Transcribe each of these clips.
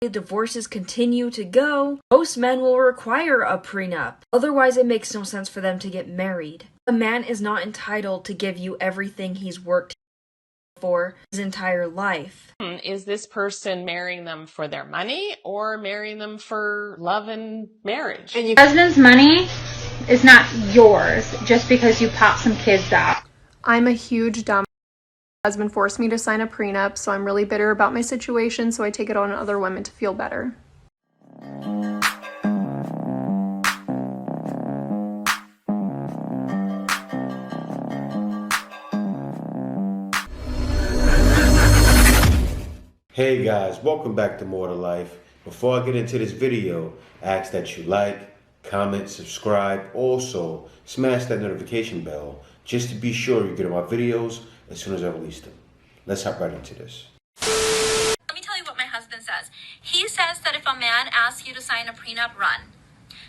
divorces continue to go, most men will require a prenup. Otherwise, it makes no sense for them to get married. A man is not entitled to give you everything he's worked for his entire life. Is this person marrying them for their money or marrying them for love and marriage? And your husband's money is not yours just because you pop some kids out. I'm a huge dumb. My husband forced me to sign a prenup, so I'm really bitter about my situation, so I take it on other women to feel better. Hey guys, welcome back to More to Life. Before I get into this video, I ask that you like, comment, subscribe. Also, smash that notification bell just to be sure you get my videos as soon as I release them. Let's hop right into this. Let me tell you what my husband says. He says that if a man asks you to sign a prenup, run.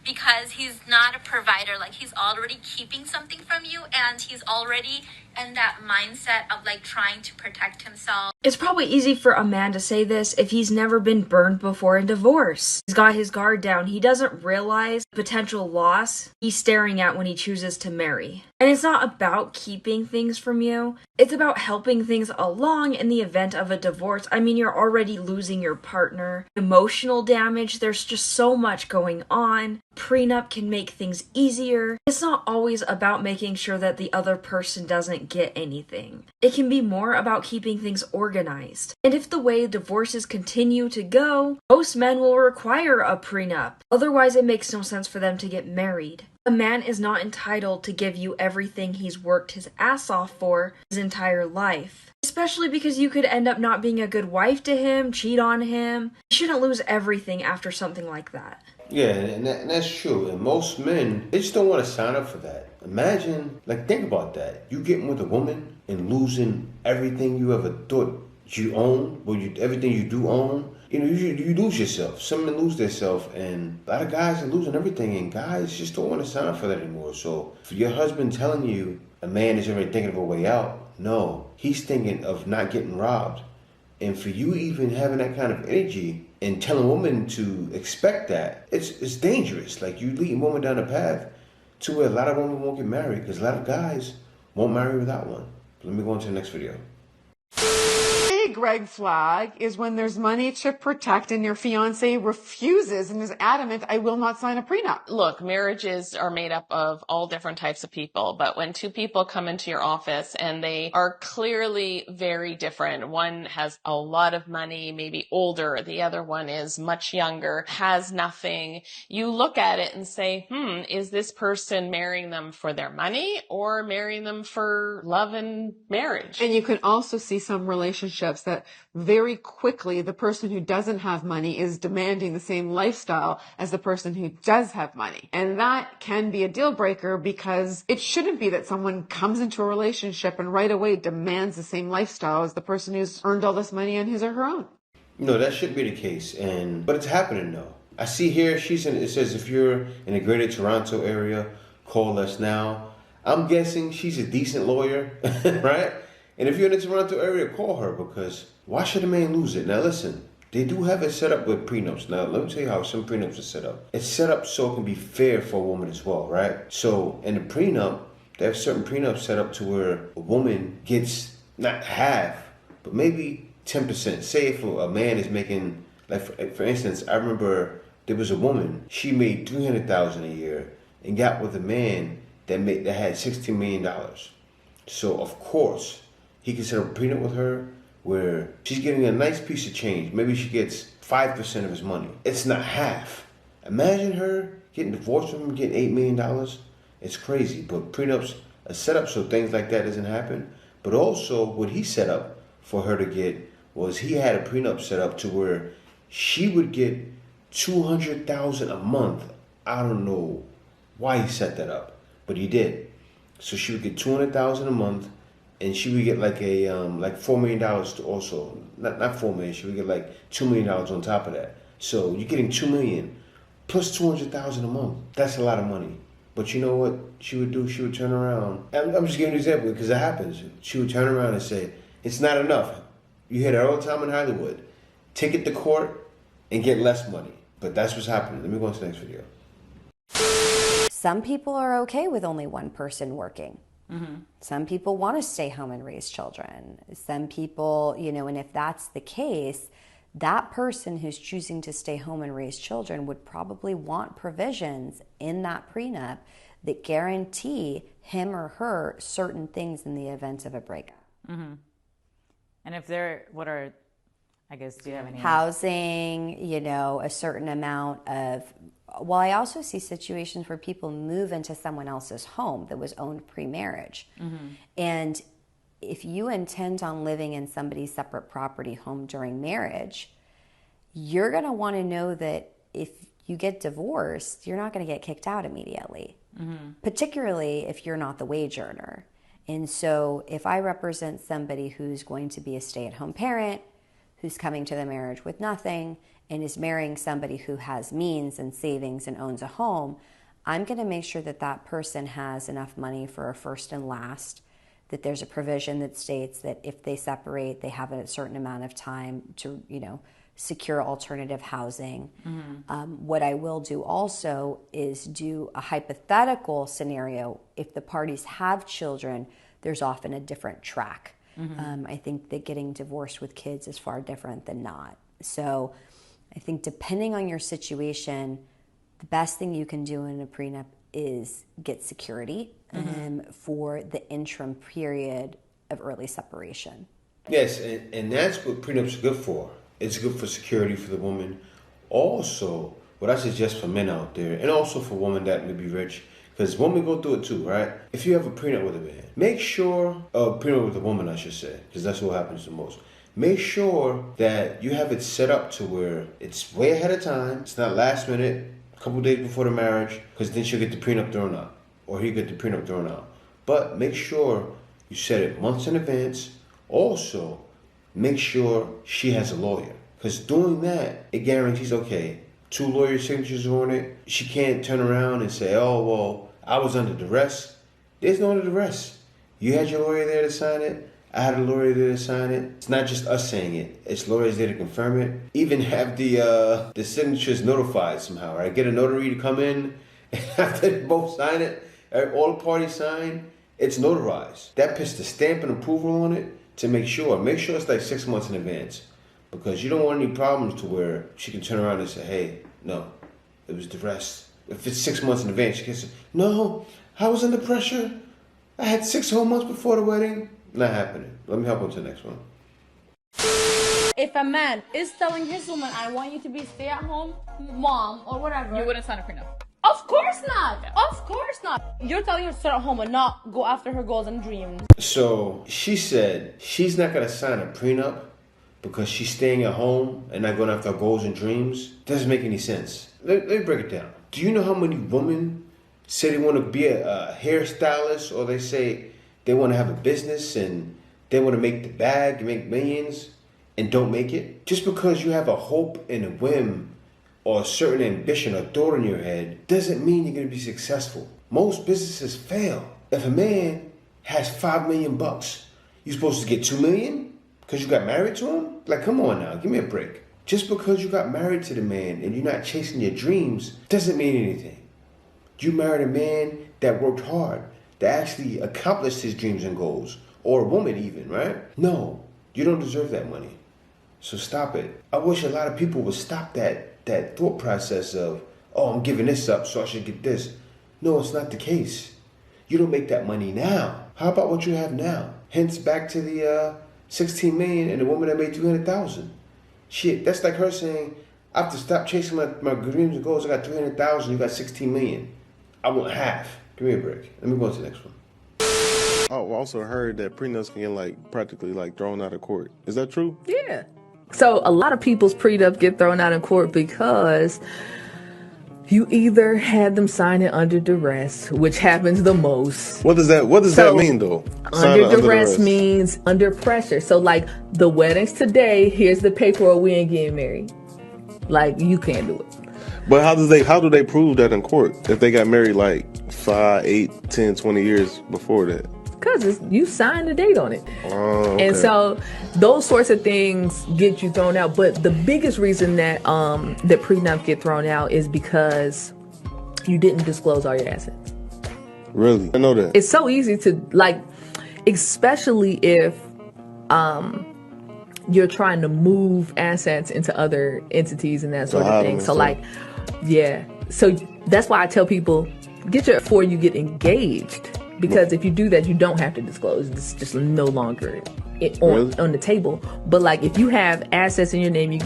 Because he's not a provider, like he's already keeping something from you and he's already in that mindset of like trying to protect himself. It's probably easy for a man to say this if he's never been burned before in divorce. He's got his guard down. He doesn't realize the potential loss he's staring at when he chooses to marry. And it's not about keeping things from you. It's about helping things along in the event of a divorce. I mean, you're already losing your partner. Emotional damage, there's just so much going on. Prenup can make things easier. It's not always about making sure that the other person doesn't get anything. It can be more about keeping things organized. And if the way divorces continue to go, most men will require a prenup. Otherwise, it makes no sense for them to get married. A man is not entitled to give you everything he's worked his ass off for his entire life. Especially because you could end up not being a good wife to him, cheat on him. You shouldn't lose everything after something like that. Yeah, and that's true. And most men, they just don't want to sign up for that. Imagine, think about that. You getting with a woman and losing everything you ever thought you own, everything you do own. You know, you lose yourself. Some men lose themselves, and a lot of guys are losing everything, and guys just don't want to sign up for that anymore. So, for your husband telling you a man is already thinking of a way out, no, he's thinking of not getting robbed. And for you even having that kind of energy and telling women to expect that, it's dangerous. Like, you lead women down a path to where a lot of women won't get married because a lot of guys won't marry without one. Let me go on to the next video. Big red flag is when there's money to protect and your fiance refuses and is adamant, I will not sign a prenup. Look, marriages are made up of all different types of people, but when two people come into your office and they are clearly very different, one has a lot of money, maybe older, the other one is much younger, has nothing, you look at it and say, is this person marrying them for their money or marrying them for love and marriage? And you can also see some relationships that very quickly the person who doesn't have money is demanding the same lifestyle as the person who does have money. And that can be a deal breaker because it shouldn't be that someone comes into a relationship and right away demands the same lifestyle as the person who's earned all this money on his or her own. No, that should be the case, but it's happening though. I see here, it says if you're in the greater Toronto area, call us now. I'm guessing she's a decent lawyer, right? And if you're in the Toronto area, call her, because why should a man lose it? Now listen, they do have it set up with prenups. Now let me tell you how some prenups are set up. It's set up so it can be fair for a woman as well, right? So in the prenup, they have certain prenups set up to where a woman gets not half, but maybe 10%. Say if a man is making, for instance, I remember there was a woman, she made $300,000 a year and got with a man that had $16 million. So of course, he can set up a prenup with her where she's getting a nice piece of change. Maybe she gets 5% of his money. It's not half. Imagine her getting divorced from him, getting $8 million. It's crazy, but prenups are set up so things like that doesn't happen. But also what he set up for her to get was he had a prenup set up to where she would get $200,000 a month. I don't know why he set that up, but he did. So she would get $200,000 a month, and she would get like $4 million also. Not $4 million. She would get like $2 million on top of that. So you're getting $2 million plus $200,000 a month. That's a lot of money. But you know what she would do? She would turn around. I'm just giving an example because it happens. She would turn around and say, "It's not enough." You hear that all the time in Hollywood. Take it to court. and get less money. But that's what's happening. Let me go on to the next video. Some people are okay with only one person working. Some people want to stay home and raise children. Some people, and if that's the case, that person who's choosing to stay home and raise children would probably want provisions in that prenup that guarantee him or her certain things in the event of a breakup. And if they're, do you have any? Housing, a certain amount of, well, I also see situations where people move into someone else's home that was owned pre-marriage. And if you intend on living in somebody's separate property home during marriage, you're going to want to know that if you get divorced, you're not going to get kicked out immediately, particularly if you're not the wage earner. And so if I represent somebody who's going to be a stay-at-home parent, who's coming to the marriage with nothing, and is marrying somebody who has means and savings and owns a home, I'm going to make sure that that person has enough money for a first and last, that there's a provision that states that if they separate, they have a certain amount of time to, secure alternative housing. What I will do also is do a hypothetical scenario. If the parties have children, there's often a different track. I think that getting divorced with kids is far different than not. So I think depending on your situation, the best thing you can do in a prenup is get security for the interim period of early separation. Yes, and that's what prenups are good for. It's good for security for the woman. Also, what I suggest for men out there, and also for women that may be rich, because women go through it too, right? If you have a prenup with a man, make sure, prenup with a woman, I should say, because that's what happens the most. Make sure that you have it set up to where it's way ahead of time. It's not last minute, a couple days before the marriage, because then she'll get the prenup thrown out, or he'll get the prenup thrown out. But make sure you set it months in advance. Also, make sure she has a lawyer, because doing that, it guarantees, okay, 2 lawyer signatures on it. She can't turn around and say, oh, well, I was under duress. There's no under duress. You had your lawyer there to sign it. I had a lawyer there to sign it. It's not just us saying it. It's lawyers there to confirm it. Even have the signatures notified somehow, right? Get a notary to come in, and after they both sign it, all the parties sign, it's notarized. That puts the stamp and approval on it to make sure. Make sure it's like 6 months in advance, because you don't want any problems to where she can turn around and say, hey, no, it was duress. If it's 6 months in advance, she can say, no, I was under pressure. I had 6 whole months before the wedding. Not happening. Let me help on to the next one. If a man is telling his woman, I want you to be stay-at-home mom or whatever. You wouldn't sign a prenup. Of course not. Yeah. Of course not. You're telling her to stay at home and not go after her goals and dreams. So she said she's not going to sign a prenup because she's staying at home and not going after her goals and dreams. Doesn't make any sense. Let me break it down. Do you know how many women say they want to be a hairstylist, or they say they want to have a business and they want to make the bag, make millions, and don't make it? Just because you have a hope and a whim or a certain ambition or thought in your head doesn't mean you're going to be successful. Most businesses fail. If a man has $5 million, you're supposed to get $2 million because you got married to him? Like, come on now, give me a break. Just because you got married to the man and you're not chasing your dreams doesn't mean anything. You married a man that worked hard, that actually accomplished his dreams and goals, or a woman even, right? No, you don't deserve that money. So stop it. I wish a lot of people would stop that thought process of, oh, I'm giving this up, so I should get this. No, it's not the case. You don't make that money now. How about what you have now? Hence back to the 16 million and the woman that made 200,000. Shit, that's like her saying, I have to stop chasing my dreams and goals. I got 300,000, you got 16 million. I want half. Give me a break. Let me go to the next one. I've also heard that prenups can get practically thrown out of court. Is that true? Yeah. So a lot of people's prenups get thrown out in court because you either had them sign it under duress, which happens the most. What does that mean though? Under duress means under pressure. So the wedding's today, here's the paperwork, we ain't getting married. You can't do it. But how do they prove that in court if they got married 5, 8, 10, 20 years before that? because you signed a date on it. Oh, okay. And so those sorts of things get you thrown out. But the biggest reason that that prenups get thrown out is because you didn't disclose all your assets. Really? I know that. It's so easy to, like, especially if you're trying to move assets into other entities and that sort of thing. So like, yeah. So that's why I tell people, get your before you get engaged. Because if you do that, you don't have to disclose. It's just no longer on the table. But like, if you have assets in your name, you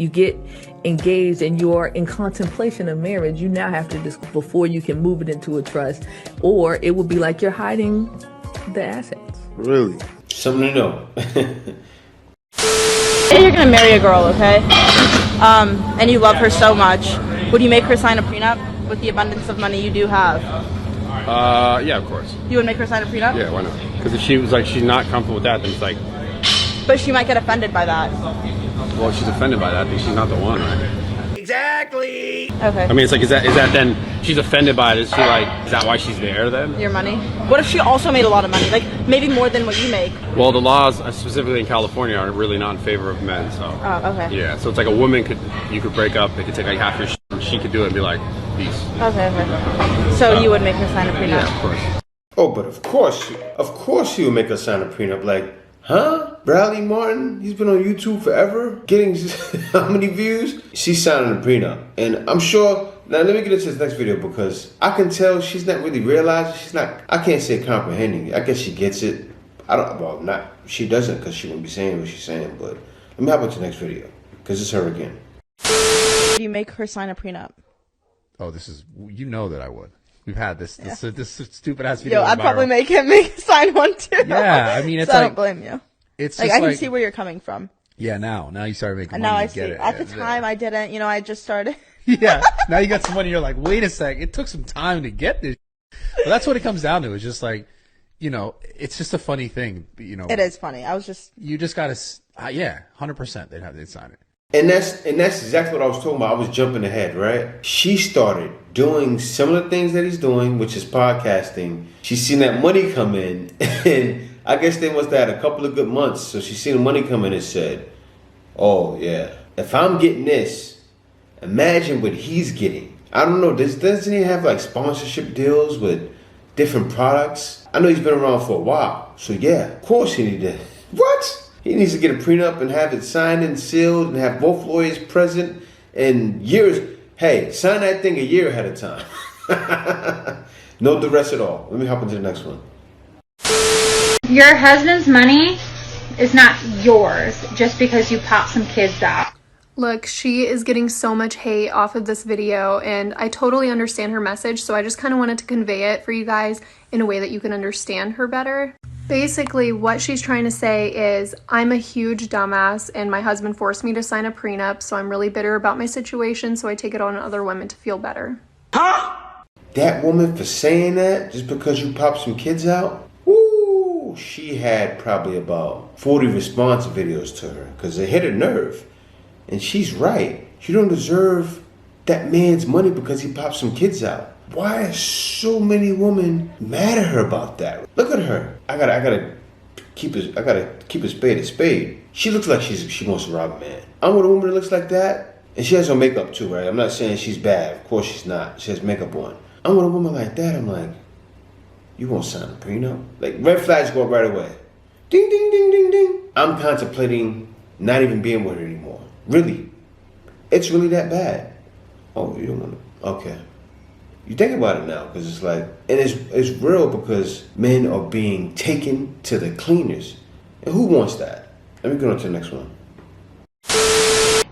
get engaged and you're in contemplation of marriage, you now have to disclose before you can move it into a trust, or it will be like you're hiding the assets. Really? Something to know. Say you're gonna marry a girl, okay? And you love her so much. Would you make her sign a prenup with the abundance of money you do have? Yeah, of course. You would make her sign a prenup? Yeah, why not? Because if she was like, she's not comfortable with that, then it's like... But she might get offended by that. Well, if she's offended by that, then she's not the one, right? Exactly! Okay. I mean, it's like, is that then, she's offended by it, is that why she's there then? Your money? What if she also made a lot of money? Like, maybe more than what you make? Well, the laws, specifically in California, are really not in favor of men, so... Oh, okay. Yeah, so it's like a woman you could break up, they could take like half your shit, and she could do it and be like, peace. Okay. So you would make her sign a prenup? Yeah, of course. Oh, but of course he would make us sign a prenup. Like, huh? Bradley Martin, he's been on YouTube forever, getting how many views? She's signing a prenup. And I'm sure, now let me get into this next video because I can tell she's not really realizing, I can't say comprehending it. I guess she gets it. She doesn't because she wouldn't be saying what she's saying, but let me hop into the next video because it's her again. Do you make her sign a prenup? Oh, you know that I would. We've had this stupid ass video. Yo, I'd probably make him sign one too. Yeah, I mean, it's so like, I don't blame you. It's like, just I can see where you're coming from. Yeah, now you started making And money. now I to see. get it. At the time, I didn't. I just started. Yeah, now you got some money. You're like, wait a sec. It took some time to get this. But that's what it comes down to. It's just like, it's just a funny thing. It is funny. You just gotta. Yeah, 100%. They'd sign it. And that's exactly what I was talking about. I was jumping ahead, right? She started doing similar things that he's doing, which is podcasting. She's seen that money come in, and I guess they must have had a couple of good months. So she's seen the money come in and said, oh yeah, if I'm getting this, imagine what he's getting. I don't know, doesn't he have like sponsorship deals with different products? I know he's been around for a while. So yeah, of course he needs to. What? He needs to get a prenup and have it signed and sealed and have both lawyers present and years. Hey, sign that thing a year ahead of time. No duress at all. Let me hop into the next one. Your husband's money is not yours just because you pop some kids out. Look, she is getting so much hate off of this video, and I totally understand her message, so I just kind of wanted to convey it for you guys in a way that you can understand her better. Basically, what she's trying to say is, I'm a huge dumbass, and my husband forced me to sign a prenup, so I'm really bitter about my situation, so I take it on other women to feel better. Huh? That woman for saying that just because you popped some kids out? Woo! She had probably about 40 response videos to her because it hit her nerve. And she's right. You don't deserve that man's money because he popped some kids out. Why are so many women mad at her about that? Look at her. I gotta keep a spade a spade. She looks like she wants to rob a man. I'm with a woman that looks like that, and she has her makeup too, right? I'm not saying she's bad. Of course she's not. She has makeup on. I'm with a woman like that. I'm like, you won't sign a prenup? Like red flags go up right away. Ding ding ding ding ding. I'm contemplating not even being with her anymore. Really, it's really that bad. Oh, you don't want to? Okay. You think about it now, because it's like, and it's real because men are being taken to the cleaners. And who wants that? Let me go on to the next one.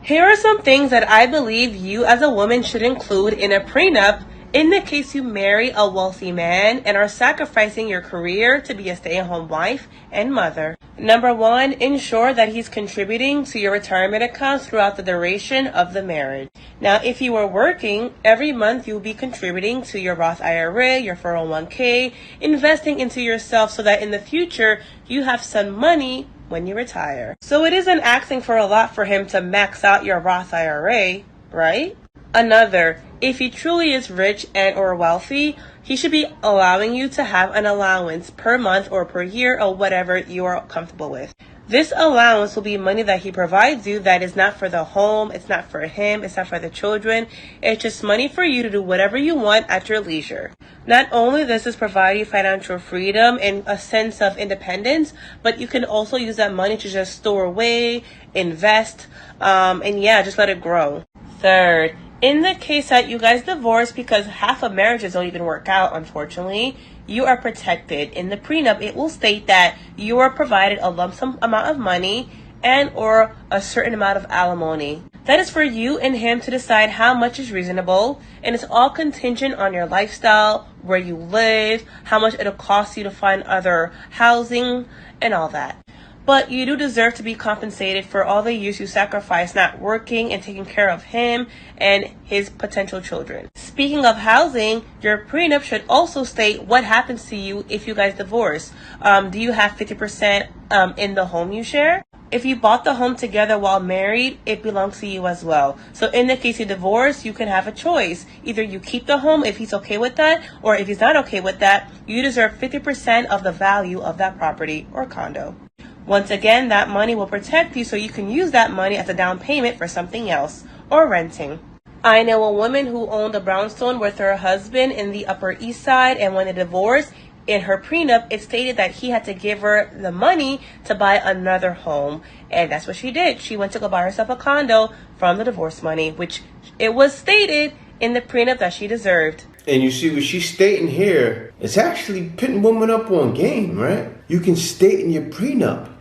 Here are some things that I believe you as a woman should include in a prenup in the case you marry a wealthy man and are sacrificing your career to be a stay-at-home wife and mother. Number 1, ensure that he's contributing to your retirement accounts throughout the duration of the marriage. Now, if you are working, every month you'll be contributing to your Roth IRA, your 401k, investing into yourself so that in the future you have some money when you retire. So it isn't asking for a lot for him to max out your Roth IRA, right? Another, if he truly is rich and or wealthy, he should be allowing you to have an allowance per month or per year or whatever you are comfortable with. This allowance will be money that he provides you that is not for the home, it's not for him, it's not for the children. It's just money for you to do whatever you want at your leisure. Not only does this provide you financial freedom and a sense of independence, but you can also use that money to just store away, invest, and yeah, just let it grow. Third, in the case that you guys divorce because half of marriages don't even work out, unfortunately, you are protected. In the prenup, it will state that you are provided a lump sum amount of money and or a certain amount of alimony. That is for you and him to decide how much is reasonable, and it's all contingent on your lifestyle, where you live, how much it'll cost you to find other housing, and all that. But you do deserve to be compensated for all the years you sacrificed not working and taking care of him and his potential children. Speaking of housing, your prenup should also state what happens to you if you guys divorce. Do you have 50% in the home you share? If you bought the home together while married, it belongs to you as well. So in the case you divorce, you can have a choice. Either you keep the home if he's okay with that, or if he's not okay with that, you deserve 50% of the value of that property or condo. Once again, that money will protect you so you can use that money as a down payment for something else or renting. I know a woman who owned a brownstone with her husband in the Upper East Side, and when they divorced, in her prenup, it stated that he had to give her the money to buy another home. And that's what she did. She went to go buy herself a condo from the divorce money, which it was stated in the prenup that she deserved. And you see what she's stating here, it's actually putting women up on game, right? You can state in your prenup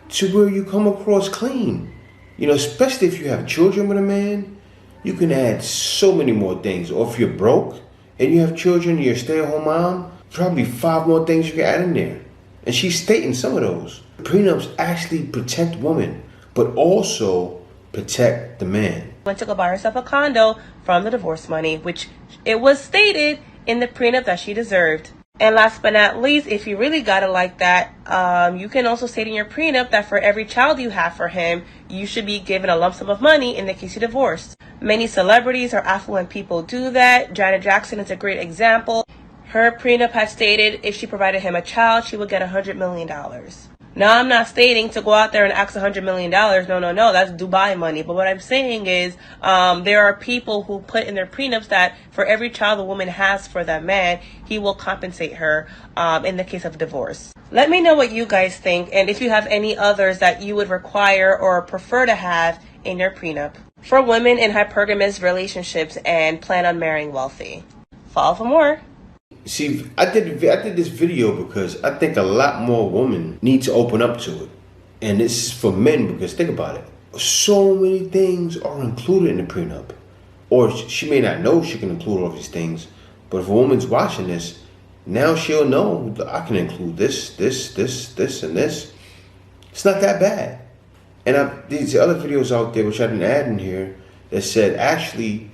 to where you come across clean. You know, especially if you have children with a man, you can add so many more things. Or if you're broke and you have children, you're a stay-at-home mom, probably 5 more things you can add in there. And she's stating some of those. Prenups actually protect women, but also protect the man. Went to go buy herself a condo from the divorce money, which it was stated in the prenup that she deserved. And last but not least, if you really got it like that, you can also state in your prenup that for every child you have for him, you should be given a lump sum of money in the case you divorced. Many celebrities or affluent people do that. Janet Jackson is a great example. Her prenup had stated if she provided him a child, she would get $100 million. Now, I'm not stating to go out there and ask $100 million. No, that's Dubai money. But what I'm saying is there are people who put in their prenups that for every child a woman has for that man, he will compensate her in the case of divorce. Let me know what you guys think, and if you have any others that you would require or prefer to have in your prenup. For women in hypergamous relationships and plan on marrying wealthy. Follow for more. See, I did this video because I think a lot more women need to open up to it. And this is for men because think about it. So many things are included in the prenup. Or she may not know she can include all these things. But if a woman's watching this, now she'll know I can include this, and this. It's not that bad. And these other videos out there, which I didn't add in here, that said actually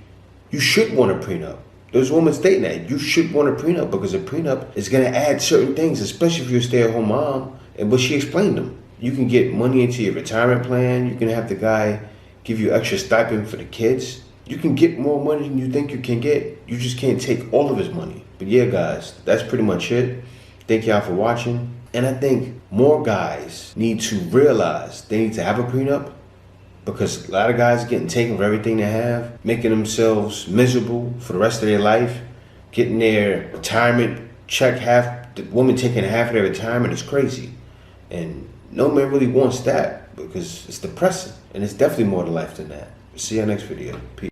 you should want a prenup. There's a woman stating that you should want a prenup because a prenup is going to add certain things, especially if you're a stay-at-home mom. But she explained them. You can get money into your retirement plan. You can have the guy give you extra stipend for the kids. You can get more money than you think you can get. You just can't take all of his money. But yeah, guys, that's pretty much it. Thank y'all for watching. And I think more guys need to realize they need to have a prenup, because a lot of guys are getting taken for everything they have, making themselves miserable for the rest of their life, getting their retirement check half, the woman taking half of their retirement is crazy. And no man really wants that because it's depressing, and it's definitely more to life than that. See you next video. Peace.